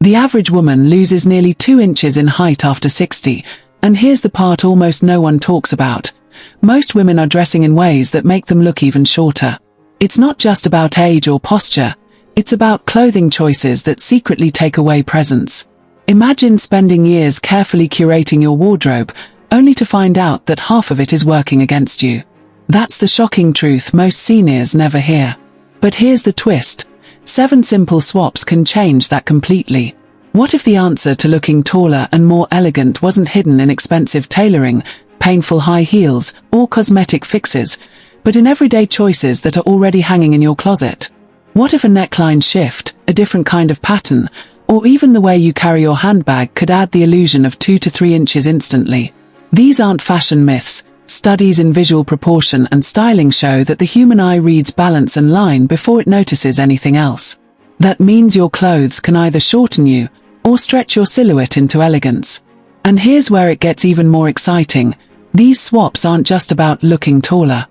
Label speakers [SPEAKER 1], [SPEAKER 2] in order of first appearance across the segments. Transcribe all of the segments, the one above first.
[SPEAKER 1] The average woman loses nearly 2 inches in height after 60, and here's the part almost no one talks about. Most women are dressing in ways that make them look even shorter. It's not just about age or posture, it's about clothing choices that secretly take away presence. Imagine spending years carefully curating your wardrobe, only to find out that half of it is working against you. That's the shocking truth most seniors never hear. But here's the twist. 7 simple swaps can change that completely. What if the answer to looking taller and more elegant wasn't hidden in expensive tailoring, painful high heels, or cosmetic fixes, but in everyday choices that are already hanging in your closet? What if a neckline shift, a different kind of pattern, or even the way you carry your handbag could add the illusion of 2 to 3 inches instantly? These aren't fashion myths. Studies in visual proportion and styling show that the human eye reads balance and line before it notices anything else. That means your clothes can either shorten you, or stretch your silhouette into elegance. And here's where it gets even more exciting. These swaps aren't just about looking taller.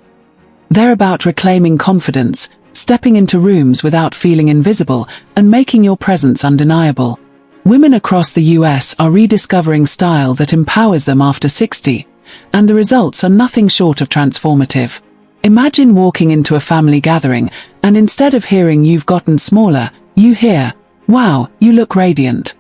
[SPEAKER 1] They're about reclaiming confidence, stepping into rooms without feeling invisible, and making your presence undeniable. Women across the US are rediscovering style that empowers them after 60, and the results are nothing short of transformative. Imagine walking into a family gathering, and instead of hearing "you've gotten smaller," you hear, "Wow, you look radiant."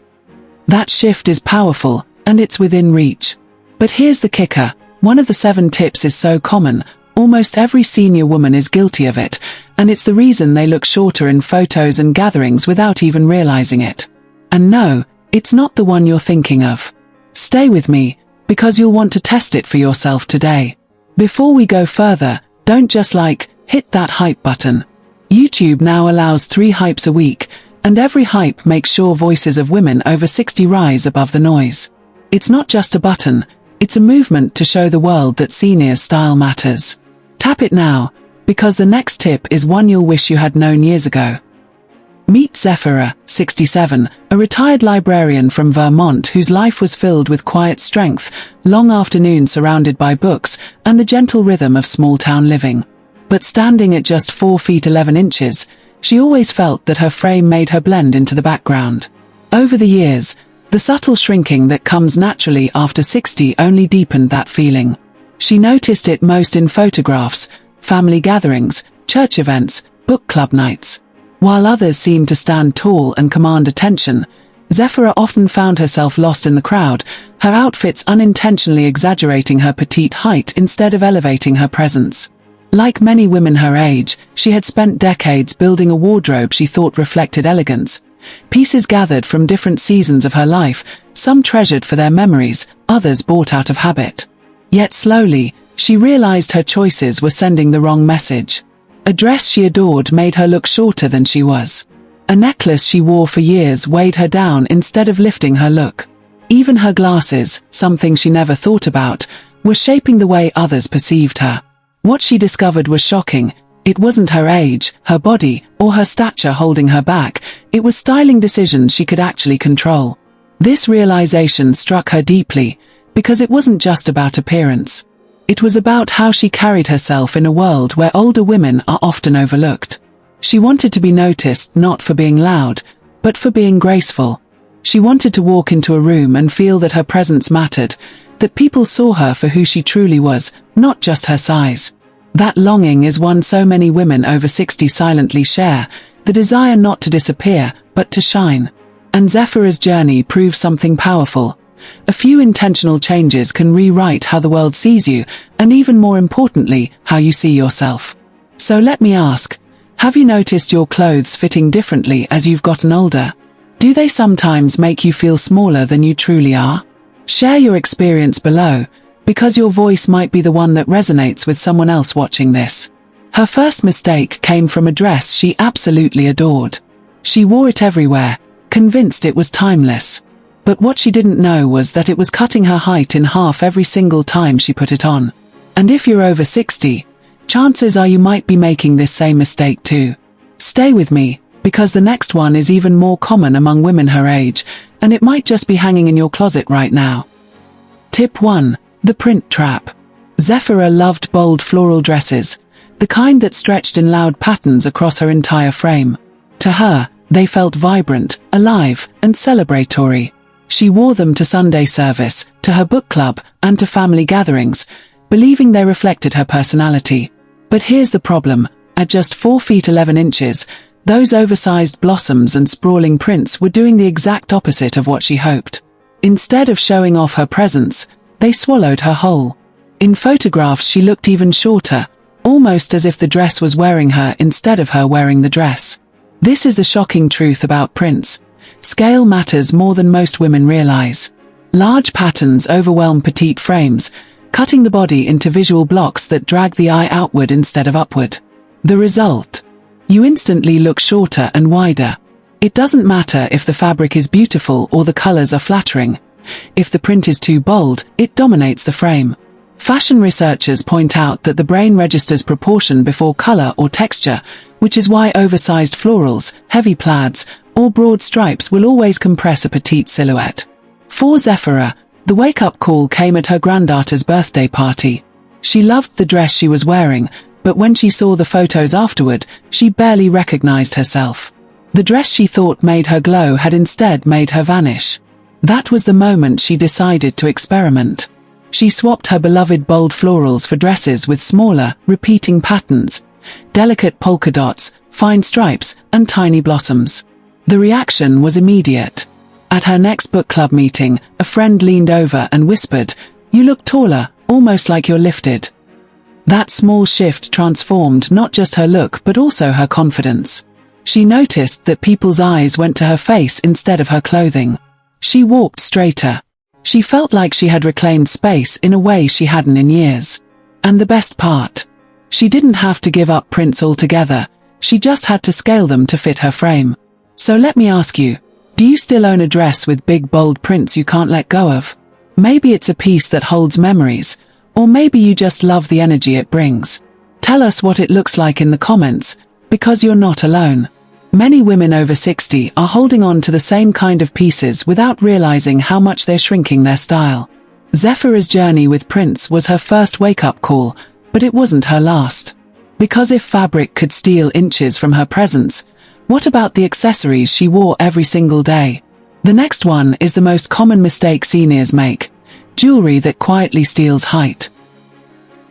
[SPEAKER 1] That shift is powerful, and it's within reach. But here's the kicker. One of the 7 tips is so common, almost every senior woman is guilty of it, and it's the reason they look shorter in photos and gatherings without even realizing it. And no, it's not the one you're thinking of. Stay with me, because you'll want to test it for yourself today. Before we go further, don't just hit that hype button. YouTube now allows 3 hypes a week, and every hype makes sure voices of women over 60 rise above the noise. It's not just a button, it's a movement to show the world that seniors' style matters. Tap it now, because the next tip is one you'll wish you had known years ago. Meet Zephyra, 67, a retired librarian from Vermont whose life was filled with quiet strength, long afternoons surrounded by books, and the gentle rhythm of small-town living. But standing at just 4 feet 11 inches, she always felt that her frame made her blend into the background. Over the years, the subtle shrinking that comes naturally after 60 only deepened that feeling. She noticed it most in photographs, family gatherings, church events, book club nights. While others seemed to stand tall and command attention, Zephyra often found herself lost in the crowd, her outfits unintentionally exaggerating her petite height instead of elevating her presence. Like many women her age, she had spent decades building a wardrobe she thought reflected elegance. Pieces gathered from different seasons of her life, some treasured for their memories, others bought out of habit. Yet slowly, she realized her choices were sending the wrong message. A dress she adored made her look shorter than she was. A necklace she wore for years weighed her down instead of lifting her look. Even her glasses, something she never thought about, were shaping the way others perceived her. What she discovered was shocking. It wasn't her age, her body, or her stature holding her back, it was styling decisions she could actually control. This realization struck her deeply, because it wasn't just about appearance. It was about how she carried herself in a world where older women are often overlooked. She wanted to be noticed not for being loud, but for being graceful. She wanted to walk into a room and feel that her presence mattered, that people saw her for who she truly was, not just her size. That longing is one so many women over 60 silently share, the desire not to disappear, but to shine. And Zephyra's journey proves something powerful. A few intentional changes can rewrite how the world sees you, and even more importantly, how you see yourself. So let me ask, have you noticed your clothes fitting differently as you've gotten older? Do they sometimes make you feel smaller than you truly are? Share your experience below, because your voice might be the one that resonates with someone else watching this. Her first mistake came from a dress she absolutely adored. She wore it everywhere, convinced it was timeless. But what she didn't know was that it was cutting her height in half every single time she put it on. And if you're over 60, chances are you might be making this same mistake too. Stay with me, because the next one is even more common among women her age, and it might just be hanging in your closet right now. Tip 1. The print trap. Zephyra loved bold floral dresses, the kind that stretched in loud patterns across her entire frame. To her, They felt vibrant, alive, and celebratory. She wore them to Sunday service, to her book club, and to family gatherings, believing they reflected her personality. But here's the problem: at just 4 feet 11 inches, those oversized blossoms and sprawling prints were doing the exact opposite of what she hoped. Instead of showing off her presence, they swallowed her whole. In photographs she looked even shorter, almost as if the dress was wearing her instead of her wearing the dress. This is the shocking truth about prints. Scale matters more than most women realize. Large patterns overwhelm petite frames, cutting the body into visual blocks that drag the eye outward instead of upward. The result? You instantly look shorter and wider. It doesn't matter if the fabric is beautiful or the colors are flattering. If the print is too bold, it dominates the frame. Fashion researchers point out that the brain registers proportion before color or texture, which is why oversized florals, heavy plaids, or broad stripes will always compress a petite silhouette. For Zephyra, the wake-up call came at her granddaughter's birthday party. She loved the dress she was wearing, but when she saw the photos afterward, she barely recognized herself. The dress she thought made her glow had instead made her vanish. That was the moment she decided to experiment. She swapped her beloved bold florals for dresses with smaller, repeating patterns, delicate polka dots, fine stripes, and tiny blossoms. The reaction was immediate. At her next book club meeting, a friend leaned over and whispered, "You look taller, almost like you're lifted." That small shift transformed not just her look but also her confidence. She noticed that people's eyes went to her face instead of her clothing. She walked straighter. She felt like she had reclaimed space in a way she hadn't in years. And the best part? She didn't have to give up prints altogether, she just had to scale them to fit her frame. So let me ask you, do you still own a dress with big bold prints you can't let go of? Maybe it's a piece that holds memories, or maybe you just love the energy it brings. Tell us what it looks like in the comments, because you're not alone. Many women over 60 are holding on to the same kind of pieces without realizing how much they're shrinking their style. Zephyra's journey with prints was her first wake-up call, but it wasn't her last. Because if fabric could steal inches from her presence, what about the accessories she wore every single day? The next one is the most common mistake seniors make: jewelry that quietly steals height.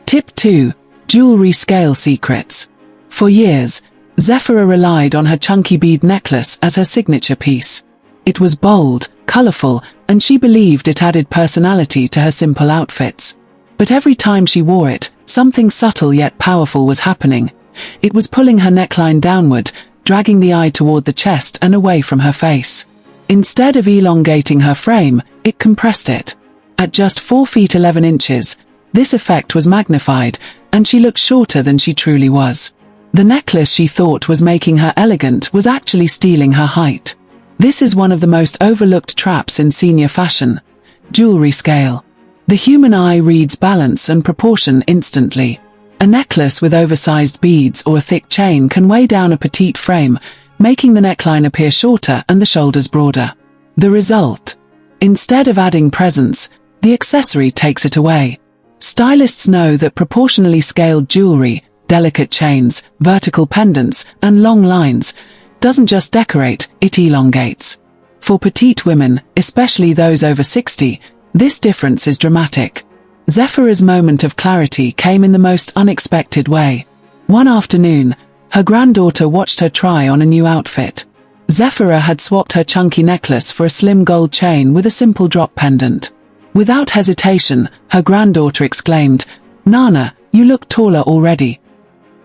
[SPEAKER 1] Tip 2. Jewelry scale secrets. For years, Zephyra relied on her chunky bead necklace as her signature piece. It was bold, colorful, and she believed it added personality to her simple outfits. But every time she wore it, something subtle yet powerful was happening. It was pulling her neckline downward, dragging the eye toward the chest and away from her face. Instead of elongating her frame, it compressed it. At just 4 feet 11 inches, this effect was magnified, and she looked shorter than she truly was. The necklace she thought was making her elegant was actually stealing her height. This is one of the most overlooked traps in senior fashion: jewelry scale. The human eye reads balance and proportion instantly. A necklace with oversized beads or a thick chain can weigh down a petite frame, making the neckline appear shorter and the shoulders broader. The result? Instead of adding presence, the accessory takes it away. Stylists know that proportionally scaled jewelry, delicate chains, vertical pendants, and long lines, doesn't just decorate, it elongates. For petite women, especially those over 60, this difference is dramatic. Zephyra's moment of clarity came in the most unexpected way. One afternoon, her granddaughter watched her try on a new outfit. Zephyra had swapped her chunky necklace for a slim gold chain with a simple drop pendant. Without hesitation, her granddaughter exclaimed, "Nana, you look taller already."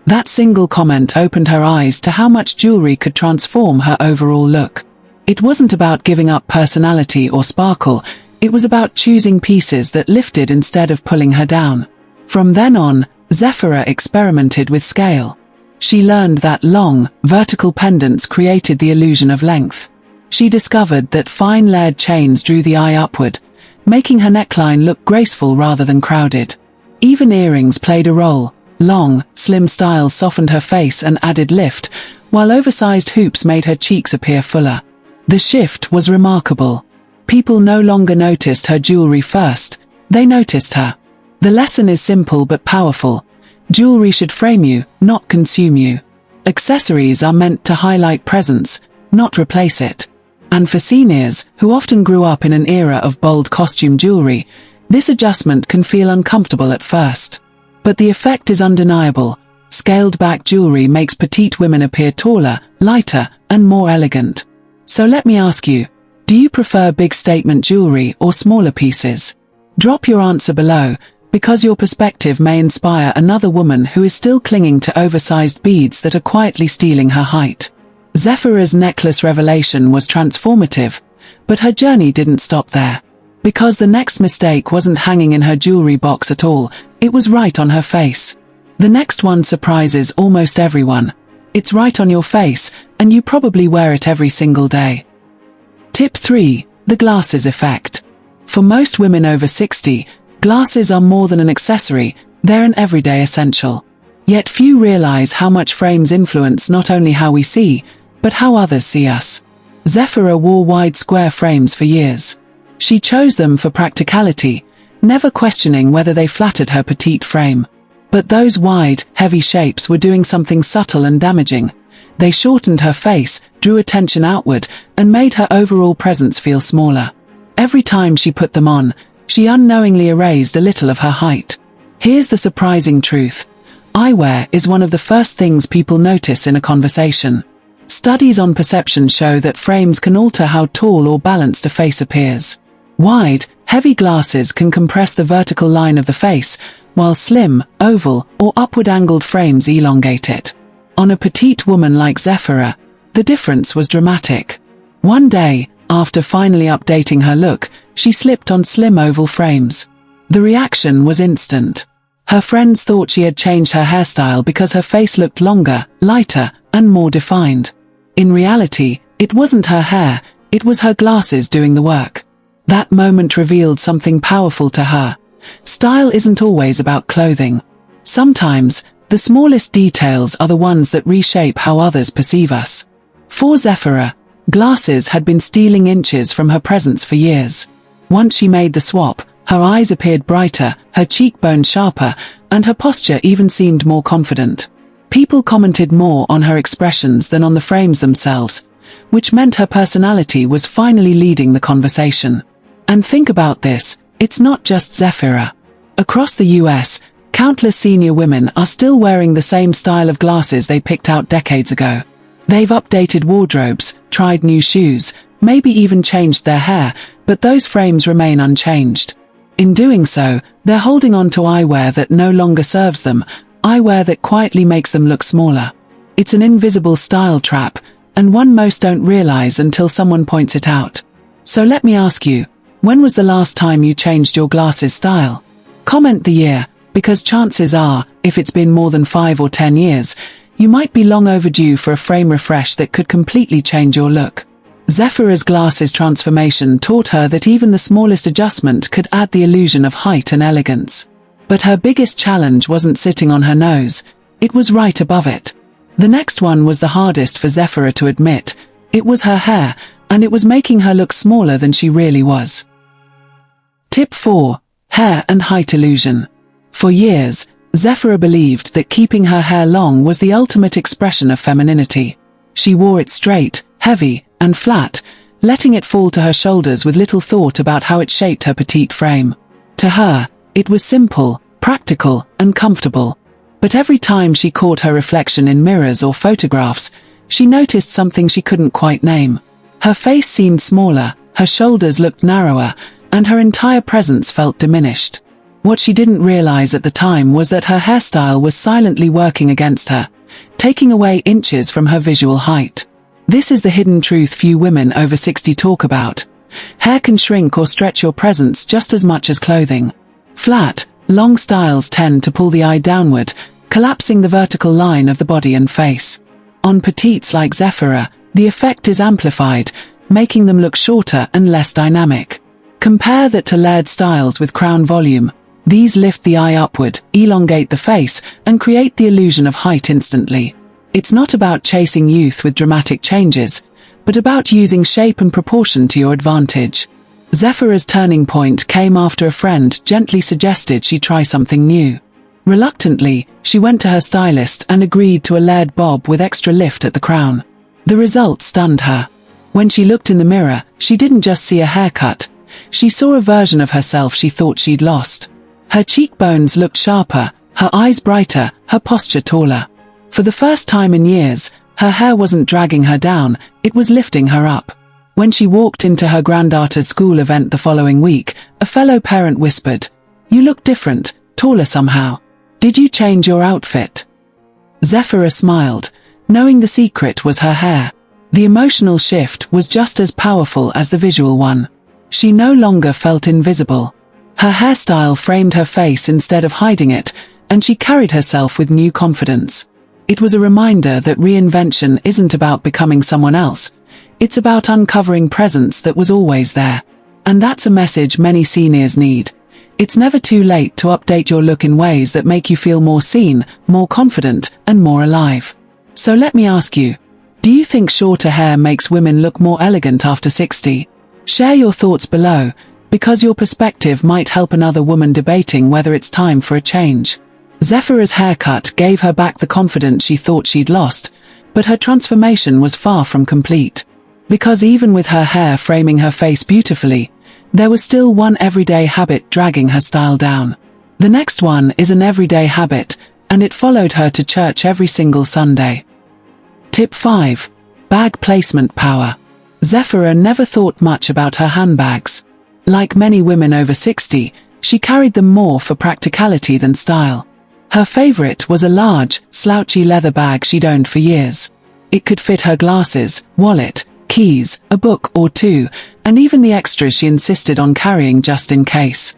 [SPEAKER 1] That single comment opened her eyes to how much jewelry could transform her overall look. It wasn't about giving up personality or sparkle, it was about choosing pieces that lifted instead of pulling her down. From then on, Zephyra experimented with scale. She learned that long, vertical pendants created the illusion of length. She discovered that fine layered chains drew the eye upward, making her neckline look graceful rather than crowded. Even earrings played a role. Long, slim styles softened her face and added lift, while oversized hoops made her cheeks appear fuller. The shift was remarkable. People no longer noticed her jewelry first, they noticed her. The lesson is simple but powerful. Jewelry should frame you, not consume you. Accessories are meant to highlight presence, not replace it. And for seniors, who often grew up in an era of bold costume jewelry, this adjustment can feel uncomfortable at first. But the effect is undeniable. Scaled-back jewelry makes petite women appear taller, lighter, and more elegant. So let me ask you, do you prefer big statement jewelry or smaller pieces? Drop your answer below, because your perspective may inspire another woman who is still clinging to oversized beads that are quietly stealing her height. Zephyra's necklace revelation was transformative, but her journey didn't stop there. Because the next mistake wasn't hanging in her jewelry box at all, it was right on her face. The next one surprises almost everyone. It's right on your face, and you probably wear it every single day. Tip 3. The glasses effect. For most women over 60, glasses are more than an accessory, they're an everyday essential. Yet few realize how much frames influence not only how we see, but how others see us. Zephyra wore wide square frames for years. She chose them for practicality, never questioning whether they flattered her petite frame. But those wide, heavy shapes were doing something subtle and damaging. They shortened her face, drew attention outward, and made her overall presence feel smaller. Every time she put them on, she unknowingly erased a little of her height. Here's the surprising truth. Eyewear is one of the first things people notice in a conversation. Studies on perception show that frames can alter how tall or balanced a face appears. Wide, heavy glasses can compress the vertical line of the face, while slim, oval, or upward-angled frames elongate it. On a petite woman like Zephyra, the difference was dramatic. One day, after finally updating her look, she slipped on slim oval frames. The reaction was instant. Her friends thought she had changed her hairstyle because her face looked longer, lighter, and more defined. In reality, it wasn't her hair, it was her glasses doing the work. That moment revealed something powerful to her. Style isn't always about clothing. Sometimes, the smallest details are the ones that reshape how others perceive us. For Zephyra, glasses had been stealing inches from her presence for years. Once she made the swap, her eyes appeared brighter, her cheekbones sharper, and her posture even seemed more confident. People commented more on her expressions than on the frames themselves, which meant her personality was finally leading the conversation. And think about this, it's not just Zephyra. Across the US, countless senior women are still wearing the same style of glasses they picked out decades ago. They've updated wardrobes, tried new shoes, maybe even changed their hair, but those frames remain unchanged. In doing so, they're holding on to eyewear that no longer serves them, eyewear that quietly makes them look smaller. It's an invisible style trap, and one most don't realize until someone points it out. So let me ask you, when was the last time you changed your glasses style? Comment the year, because chances are, if it's been more than 5 or 10 years, you might be long overdue for a frame refresh that could completely change your look. Zephyra's glasses transformation taught her that even the smallest adjustment could add the illusion of height and elegance. But her biggest challenge wasn't sitting on her nose, it was right above it. The next one was the hardest for Zephyra to admit. It was her hair, and it was making her look smaller than she really was. Tip 4. Hair and height illusion. For years, Zephyra believed that keeping her hair long was the ultimate expression of femininity. She wore it straight, heavy, and flat, letting it fall to her shoulders with little thought about how it shaped her petite frame. To her, it was simple, practical, and comfortable. But every time she caught her reflection in mirrors or photographs, she noticed something she couldn't quite name. Her face seemed smaller, her shoulders looked narrower, and her entire presence felt diminished. What she didn't realize at the time was that her hairstyle was silently working against her, taking away inches from her visual height. This is the hidden truth few women over 60 talk about. Hair can shrink or stretch your presence just as much as clothing. Flat, long styles tend to pull the eye downward, collapsing the vertical line of the body and face. On petites like Zephyra, the effect is amplified, making them look shorter and less dynamic. Compare that to layered styles with crown volume. These lift the eye upward, elongate the face, and create the illusion of height instantly. It's not about chasing youth with dramatic changes, but about using shape and proportion to your advantage. Zephyra's turning point came after a friend gently suggested she try something new. Reluctantly, she went to her stylist and agreed to a layered bob with extra lift at the crown. The result stunned her. When she looked in the mirror, she didn't just see a haircut. She saw a version of herself she thought she'd lost. Her cheekbones looked sharper, her eyes brighter, her posture taller. For the first time in years, her hair wasn't dragging her down, it was lifting her up. When she walked into her granddaughter's school event the following week, a fellow parent whispered, "You look different, taller somehow. Did you change your outfit?" Zephyra smiled, knowing the secret was her hair. The emotional shift was just as powerful as the visual one. She no longer felt invisible. Her hairstyle framed her face instead of hiding it, and she carried herself with new confidence. It was a reminder that reinvention isn't about becoming someone else. It's about uncovering presence that was always there. And that's a message many seniors need. It's never too late to update your look in ways that make you feel more seen, more confident, and more alive. So let me ask you, do you think shorter hair makes women look more elegant after 60? Share your thoughts below, because your perspective might help another woman debating whether it's time for a change. Zephyra's haircut gave her back the confidence she thought she'd lost, but her transformation was far from complete. Because even with her hair framing her face beautifully, there was still one everyday habit dragging her style down. The next one is an everyday habit, and it followed her to church every single Sunday. Tip 5. Bag placement power. Zephyra never thought much about her handbags. Like many women over 60, she carried them more for practicality than style. Her favorite was a large, slouchy leather bag she'd owned for years. It could fit her glasses, wallet, keys, a book or two, and even the extras she insisted on carrying just in case.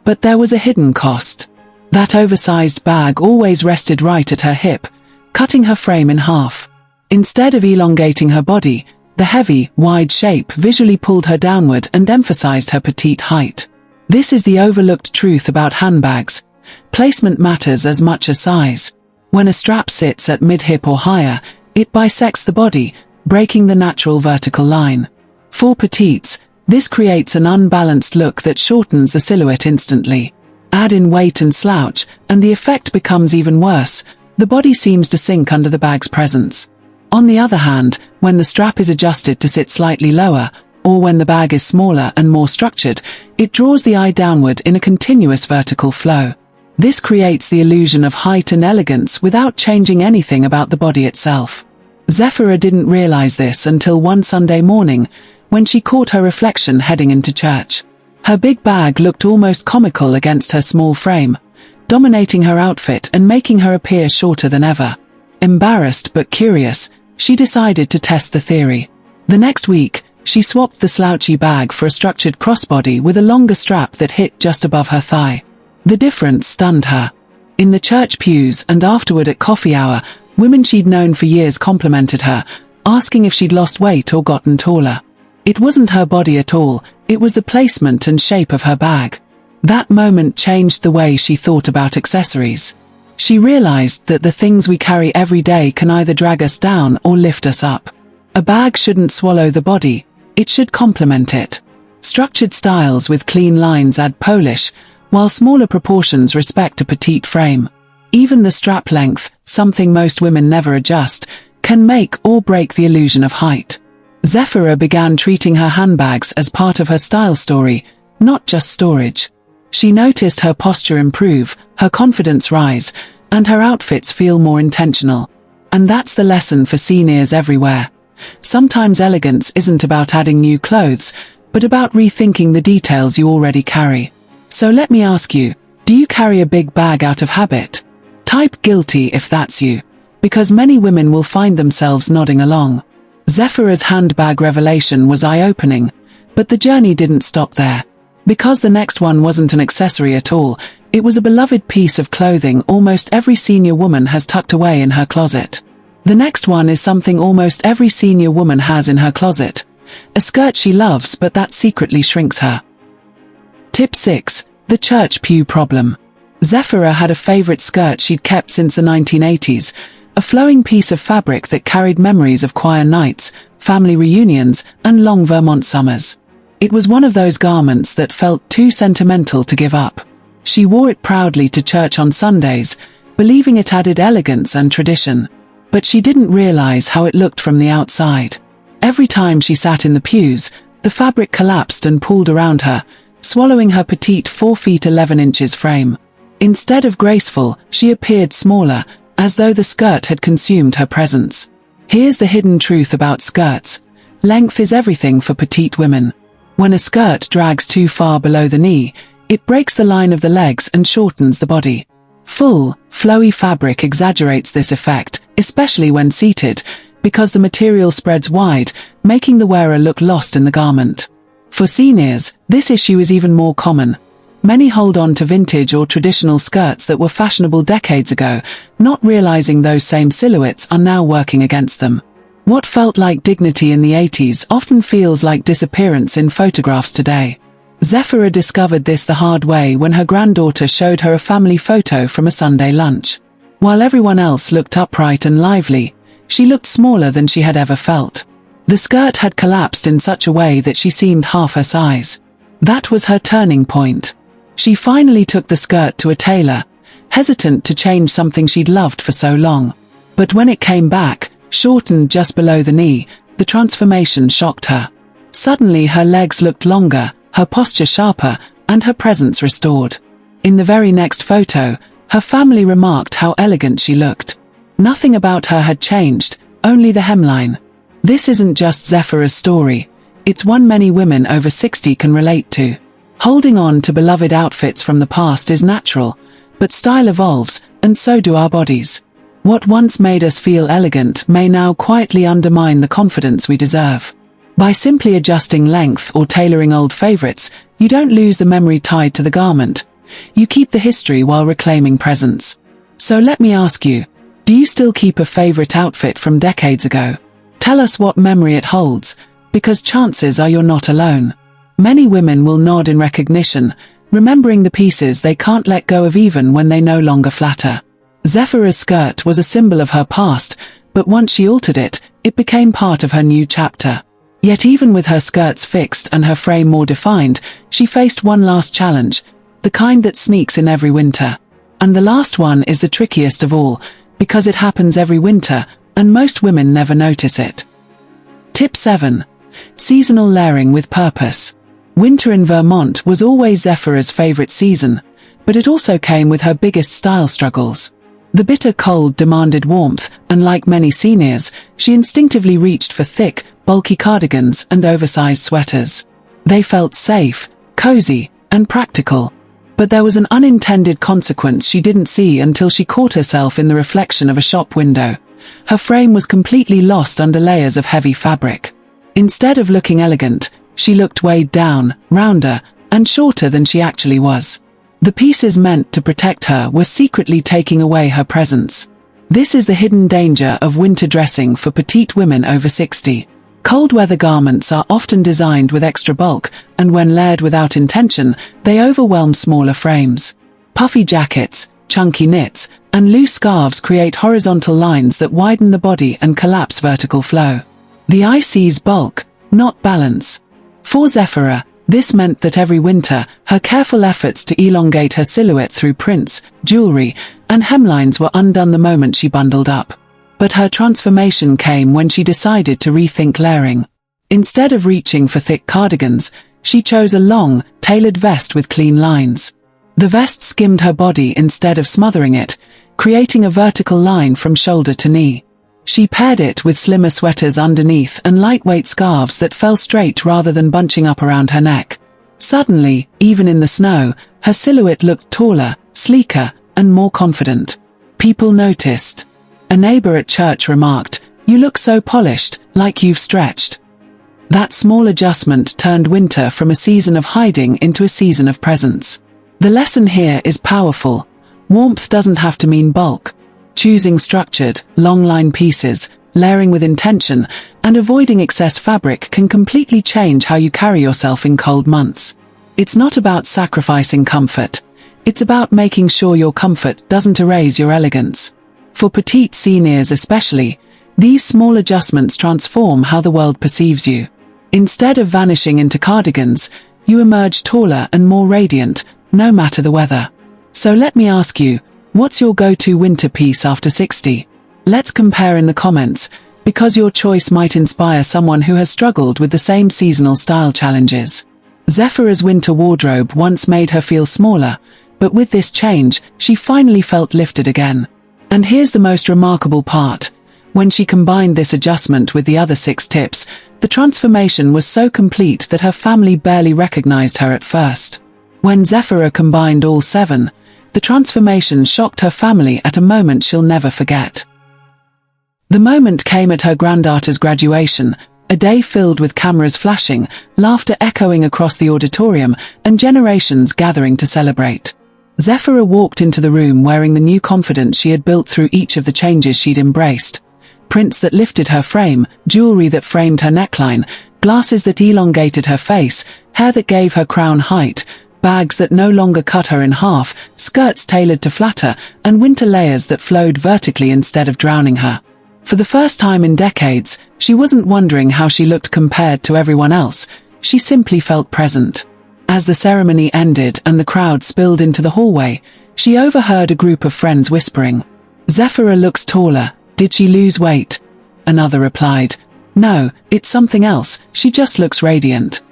[SPEAKER 1] But there was a hidden cost. That oversized bag always rested right at her hip, cutting her frame in half. Instead of elongating her body, the heavy, wide shape visually pulled her downward and emphasized her petite height. This is the overlooked truth about handbags. Placement matters as much as size. When a strap sits at mid-hip or higher, it bisects the body, breaking the natural vertical line. For petites, this creates an unbalanced look that shortens the silhouette instantly. Add in weight and slouch, and the effect becomes even worse. The body seems to sink under the bag's presence. On the other hand, when the strap is adjusted to sit slightly lower, or when the bag is smaller and more structured, it draws the eye downward in a continuous vertical flow. This creates the illusion of height and elegance without changing anything about the body itself. Zephyra didn't realize this until one Sunday morning, when she caught her reflection heading into church. Her big bag looked almost comical against her small frame, dominating her outfit and making her appear shorter than ever. Embarrassed but curious, she decided to test the theory. The next week, she swapped the slouchy bag for a structured crossbody with a longer strap that hit just above her thigh. The difference stunned her. In the church pews and afterward at coffee hour, women she'd known for years complimented her, asking if she'd lost weight or gotten taller. It wasn't her body at all, it was the placement and shape of her bag. That moment changed the way she thought about accessories. She realized that the things we carry every day can either drag us down or lift us up. A bag shouldn't swallow the body, it should complement it. Structured styles with clean lines add polish, while smaller proportions respect a petite frame. Even the strap length, something most women never adjust, can make or break the illusion of height. Zephyra began treating her handbags as part of her style story, not just storage. She noticed her posture improve, her confidence rise, and her outfits feel more intentional. And that's the lesson for seniors everywhere. Sometimes elegance isn't about adding new clothes, but about rethinking the details you already carry. So let me ask you, do you carry a big bag out of habit? Type guilty if that's you, because many women will find themselves nodding along. Zephyra's handbag revelation was eye-opening, but the journey didn't stop there. Because the next one wasn't an accessory at all, it was a beloved piece of clothing almost every senior woman has tucked away in her closet. The next one is something almost every senior woman has in her closet. A skirt she loves but that secretly shrinks her. Tip 6. The church pew problem. Zephyra had a favorite skirt she'd kept since the 1980s, a flowing piece of fabric that carried memories of choir nights, family reunions, and long Vermont summers. It was one of those garments that felt too sentimental to give up. She wore it proudly to church on Sundays, believing it added elegance and tradition. But she didn't realize how it looked from the outside. Every time she sat in the pews, the fabric collapsed and pulled around her, swallowing her petite 4 feet 11 inches frame. Instead of graceful, she appeared smaller, as though the skirt had consumed her presence. Here's the hidden truth about skirts. Length is everything for petite women. When a skirt drags too far below the knee, it breaks the line of the legs and shortens the body. Full, flowy fabric exaggerates this effect, especially when seated, because the material spreads wide, making the wearer look lost in the garment. For seniors, this issue is even more common. Many hold on to vintage or traditional skirts that were fashionable decades ago, not realizing those same silhouettes are now working against them. What felt like dignity in the 80s often feels like disappearance in photographs today. Zephyra discovered this the hard way when her granddaughter showed her a family photo from a Sunday lunch. While everyone else looked upright and lively, she looked smaller than she had ever felt. The skirt had collapsed in such a way that she seemed half her size. That was her turning point. She finally took the skirt to a tailor, hesitant to change something she'd loved for so long. But when it came back, shortened just below the knee, the transformation shocked her. Suddenly her legs looked longer, her posture sharper, and her presence restored. In the very next photo, her family remarked how elegant she looked. Nothing about her had changed, only the hemline. This isn't just Zephyra's story, it's one many women over 60 can relate to. Holding on to beloved outfits from the past is natural, but style evolves, and so do our bodies. What once made us feel elegant may now quietly undermine the confidence we deserve. By simply adjusting length or tailoring old favorites, you don't lose the memory tied to the garment. You keep the history while reclaiming presence. So let me ask you, do you still keep a favorite outfit from decades ago? Tell us what memory it holds, because chances are you're not alone. Many women will nod in recognition, remembering the pieces they can't let go of even when they no longer flatter. Zephyra's skirt was a symbol of her past, but once she altered it, it became part of her new chapter. Yet even with her skirts fixed and her frame more defined, she faced one last challenge, the kind that sneaks in every winter. And the last one is the trickiest of all, because it happens every winter, and most women never notice it. Tip 7. Seasonal layering with purpose. Winter in Vermont was always Zephyra's favorite season, but it also came with her biggest style struggles. The bitter cold demanded warmth, and like many seniors, she instinctively reached for thick, bulky cardigans and oversized sweaters. They felt safe, cozy, and practical. But there was an unintended consequence she didn't see until she caught herself in the reflection of a shop window. Her frame was completely lost under layers of heavy fabric. Instead of looking elegant, she looked weighed down, rounder, and shorter than she actually was. The pieces meant to protect her were secretly taking away her presence. This is the hidden danger of winter dressing for petite women over 60. Cold weather garments are often designed with extra bulk, and when layered without intention, they overwhelm smaller frames. Puffy jackets, chunky knits, and loose scarves create horizontal lines that widen the body and collapse vertical flow. The eye sees bulk, not balance. For Zephyra, this meant that every winter, her careful efforts to elongate her silhouette through prints, jewelry, and hemlines were undone the moment she bundled up. But her transformation came when she decided to rethink layering. Instead of reaching for thick cardigans, she chose a long, tailored vest with clean lines. The vest skimmed her body instead of smothering it, creating a vertical line from shoulder to knee. She paired it with slimmer sweaters underneath and lightweight scarves that fell straight rather than bunching up around her neck. Suddenly, even in the snow, her silhouette looked taller, sleeker, and more confident. People noticed. A neighbor at church remarked, "You look so polished, like you've stretched." That small adjustment turned winter from a season of hiding into a season of presence. The lesson here is powerful. Warmth doesn't have to mean bulk. Choosing structured, long-line pieces, layering with intention, and avoiding excess fabric can completely change how you carry yourself in cold months. It's not about sacrificing comfort. It's about making sure your comfort doesn't erase your elegance. For petite seniors especially, these small adjustments transform how the world perceives you. Instead of vanishing into cardigans, you emerge taller and more radiant, no matter the weather. So let me ask you, what's your go-to winter piece after 60? Let's compare in the comments, because your choice might inspire someone who has struggled with the same seasonal style challenges. Zephyra's winter wardrobe once made her feel smaller, but with this change, she finally felt lifted again. And here's the most remarkable part. When she combined this adjustment with the other 6 tips, the transformation was so complete that her family barely recognized her at first. When Zephyra combined all 7, the transformation shocked her family at a moment she'll never forget. The moment came at her granddaughter's graduation, a day filled with cameras flashing, laughter echoing across the auditorium, and generations gathering to celebrate. Zephyra walked into the room wearing the new confidence she had built through each of the changes she'd embraced. Prints that lifted her frame, jewelry that framed her neckline, glasses that elongated her face, hair that gave her crown height, bags that no longer cut her in half, skirts tailored to flatter, and winter layers that flowed vertically instead of drowning her. For the first time in decades, she wasn't wondering how she looked compared to everyone else, she simply felt present. As the ceremony ended and the crowd spilled into the hallway, she overheard a group of friends whispering, "Zephyra looks taller, did she lose weight?" Another replied, "No, it's something else, she just looks radiant."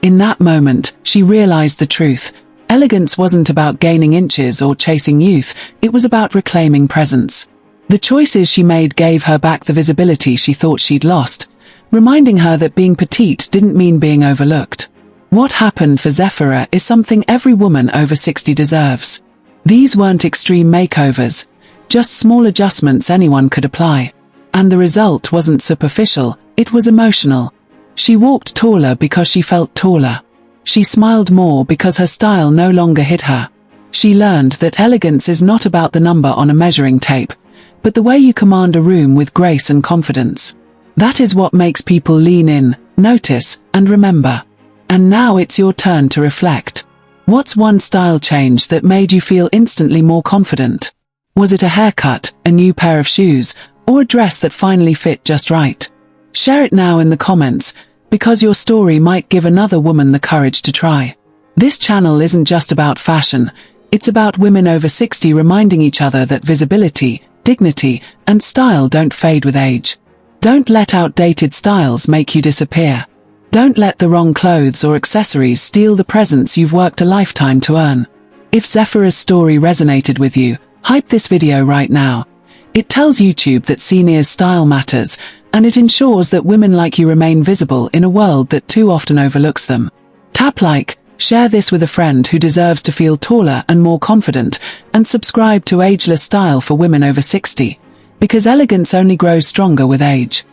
[SPEAKER 1] In that moment, she realized the truth. Elegance wasn't about gaining inches or chasing youth, it was about reclaiming presence. The choices she made gave her back the visibility she thought she'd lost, reminding her that being petite didn't mean being overlooked. What happened for Zephyra is something every woman over 60 deserves. These weren't extreme makeovers, just small adjustments anyone could apply. And the result wasn't superficial, it was emotional. She walked taller because she felt taller. She smiled more because her style no longer hid her. She learned that elegance is not about the number on a measuring tape, but the way you command a room with grace and confidence. That is what makes people lean in, notice, and remember. And now it's your turn to reflect. What's one style change that made you feel instantly more confident? Was it a haircut, a new pair of shoes, or a dress that finally fit just right? Share it now in the comments, because your story might give another woman the courage to try. This channel isn't just about fashion, it's about women over 60 reminding each other that visibility, dignity, and style don't fade with age. Don't let outdated styles make you disappear. Don't let the wrong clothes or accessories steal the presence you've worked a lifetime to earn. If Zephyra's story resonated with you, hype this video right now. It tells YouTube that seniors' style matters, and it ensures that women like you remain visible in a world that too often overlooks them. Tap like, share this with a friend who deserves to feel taller and more confident, and subscribe to Ageless Style for women over 60, because elegance only grows stronger with age.